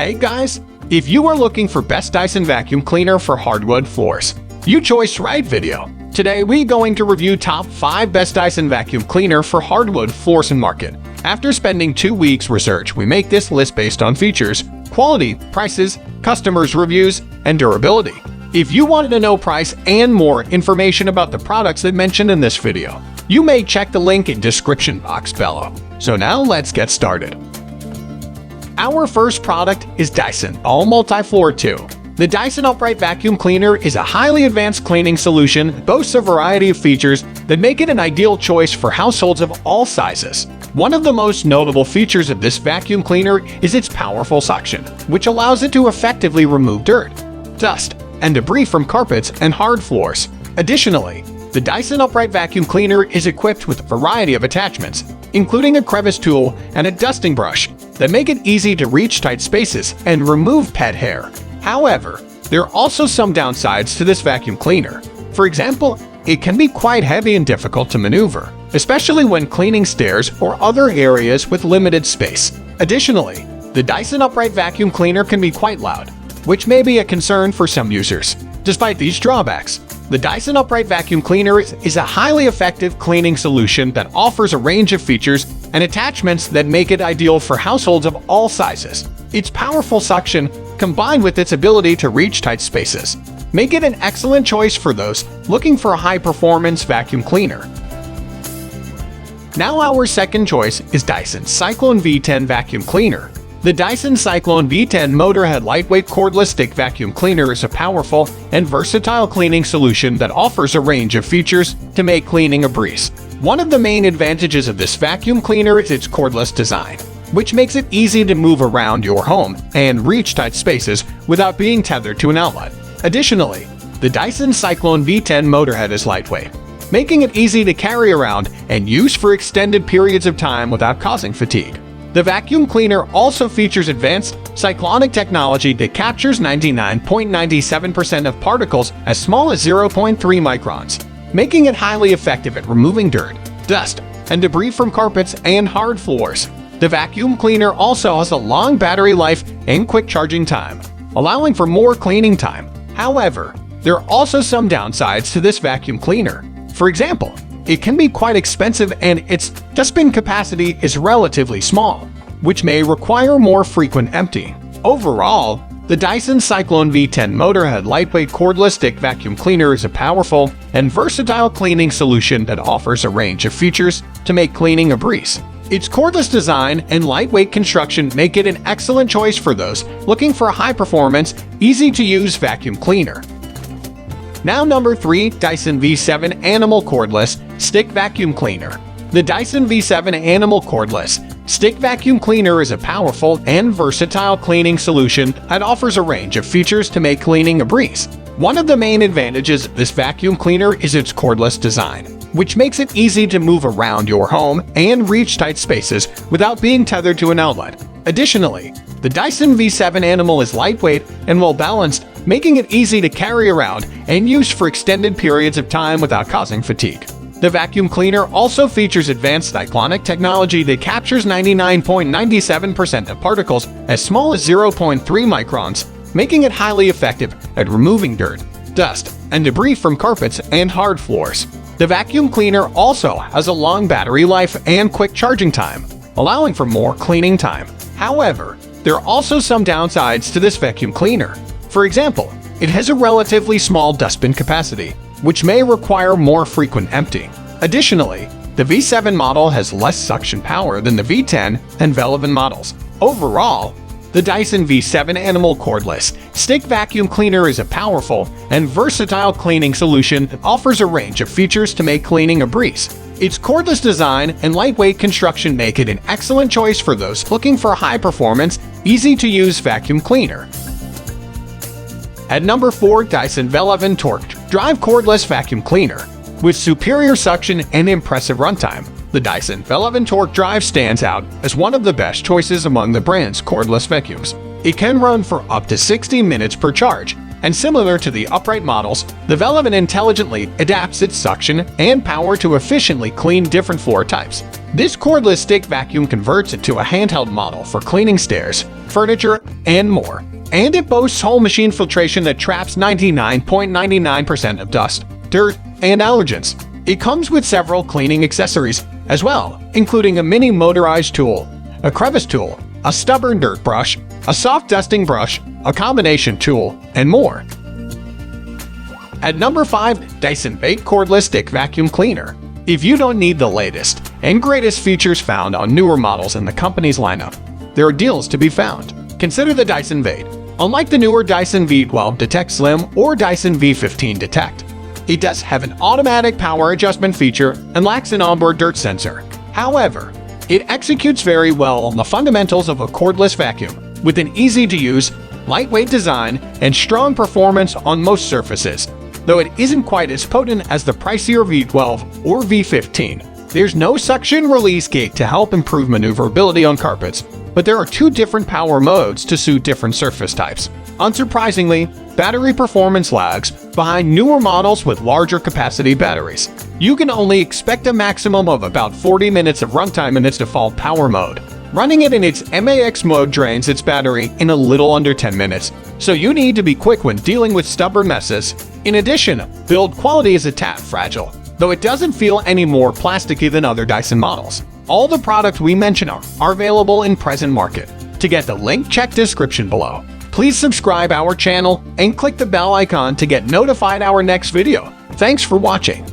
Hey guys, if you are looking for best Dyson vacuum cleaner for hardwood floors, you chose right video. Today we're going to review top 5 best Dyson vacuum cleaner for hardwood floors in market. After spending 2 weeks research, we make this list based on features, quality, prices, customers' reviews, and durability. If you wanted to know price and more information about the products that mentioned in this video, you may check the link in description box below. So now let's get started. Our first product is Dyson All Multi-Floor 2. The Dyson Upright Vacuum Cleaner is a highly advanced cleaning solution that boasts a variety of features that make it an ideal choice for households of all sizes. One of the most notable features of this vacuum cleaner is its powerful suction, which allows it to effectively remove dirt, dust, and debris from carpets and hard floors. Additionally, the Dyson Upright Vacuum Cleaner is equipped with a variety of attachments, including a crevice tool and a dusting brush that make it easy to reach tight spaces and remove pet hair. However, there are also some downsides to this vacuum cleaner. For example, it can be quite heavy and difficult to maneuver, especially when cleaning stairs or other areas with limited space. Additionally, the Dyson Upright Vacuum Cleaner can be quite loud, which may be a concern for some users. Despite these drawbacks, the Dyson Upright Vacuum Cleaner is a highly effective cleaning solution that offers a range of features and attachments that make it ideal for households of all sizes. Its powerful suction, combined with its ability to reach tight spaces, make it an excellent choice for those looking for a high-performance vacuum cleaner. Now our second choice is Dyson Cyclone V10 Vacuum Cleaner. The Dyson Cyclone V10 Motorhead Lightweight Cordless Stick Vacuum Cleaner is a powerful and versatile cleaning solution that offers a range of features to make cleaning a breeze. One of the main advantages of this vacuum cleaner is its cordless design, which makes it easy to move around your home and reach tight spaces without being tethered to an outlet. Additionally, the Dyson Cyclone V10 Motorhead is lightweight, making it easy to carry around and use for extended periods of time without causing fatigue. The vacuum cleaner also features advanced cyclonic technology that captures 99.97% of particles as small as 0.3 microns, making it highly effective at removing dirt, dust, and debris from carpets and hard floors. The vacuum cleaner also has a long battery life and quick charging time, allowing for more cleaning time. However, there are also some downsides to this vacuum cleaner. For example, it can be quite expensive and its dustbin capacity is relatively small, which may require more frequent emptying. Overall, the Dyson Cyclone V10 Motorhead Lightweight Cordless Stick Vacuum Cleaner is a powerful and versatile cleaning solution that offers a range of features to make cleaning a breeze. Its cordless design and lightweight construction make it an excellent choice for those looking for a high-performance, easy-to-use vacuum cleaner. Now number 3, Dyson V7 Animal Cordless Stick Vacuum Cleaner. The Dyson V7 Animal Cordless Stick Vacuum Cleaner is a powerful and versatile cleaning solution that offers a range of features to make cleaning a breeze. One of the main advantages of this vacuum cleaner is its cordless design, which makes it easy to move around your home and reach tight spaces without being tethered to an outlet. Additionally, the Dyson V7 Animal is lightweight and well-balanced, making it easy to carry around and use for extended periods of time without causing fatigue. The vacuum cleaner also features advanced cyclonic technology that captures 99.97% of particles as small as 0.3 microns, making it highly effective at removing dirt, dust, and debris from carpets and hard floors. The vacuum cleaner also has a long battery life and quick charging time, allowing for more cleaning time. However, there are also some downsides to this vacuum cleaner. For example, it has a relatively small dustbin capacity, which may require more frequent emptying. Additionally, the V7 model has less suction power than the V10 and V11 models. Overall, the Dyson V7 Animal Cordless Stick Vacuum Cleaner is a powerful and versatile cleaning solution that offers a range of features to make cleaning a breeze. Its cordless design and lightweight construction make it an excellent choice for those looking for a high-performance, easy-to-use vacuum cleaner. At number 4, Dyson V11 Torque Drive Cordless Vacuum Cleaner. With superior suction and impressive runtime, the Dyson V11 Torque Drive stands out as one of the best choices among the brand's cordless vacuums. It can run for up to 60 minutes per charge, and similar to the upright models, the V11 intelligently adapts its suction and power to efficiently clean different floor types. This cordless stick vacuum converts it to a handheld model for cleaning stairs, furniture, and more. And it boasts whole machine filtration that traps 99.99% of dust, dirt, and allergens. It comes with several cleaning accessories as well, including a mini motorized tool, a crevice tool, a stubborn dirt brush, a soft dusting brush, a combination tool, and more. At number 5, Dyson V8 Cordless Stick Vacuum Cleaner. If you don't need the latest and greatest features found on newer models in the company's lineup, there are deals to be found. Consider the Dyson V8. Unlike the newer Dyson V12 Detect Slim or Dyson V15 Detect, it does have an automatic power adjustment feature and lacks an onboard dirt sensor. However, it executes very well on the fundamentals of a cordless vacuum, with an easy-to-use, lightweight design and strong performance on most surfaces. Though it isn't quite as potent as the pricier V12 or V15, there's no suction release gate to help improve maneuverability on carpets, but there are 2 different power modes to suit different surface types. Unsurprisingly, battery performance lags behind newer models with larger capacity batteries. You can only expect a maximum of about 40 minutes of runtime in its default power mode. Running it in its MAX mode drains its battery in a little under 10 minutes, so you need to be quick when dealing with stubborn messes. In addition, build quality is a tad fragile, though it doesn't feel any more plasticky than other Dyson models. All the products we mention are available in present market. To get the link, check description below. Please subscribe our channel and click the bell icon to get notified our next video. Thanks for watching.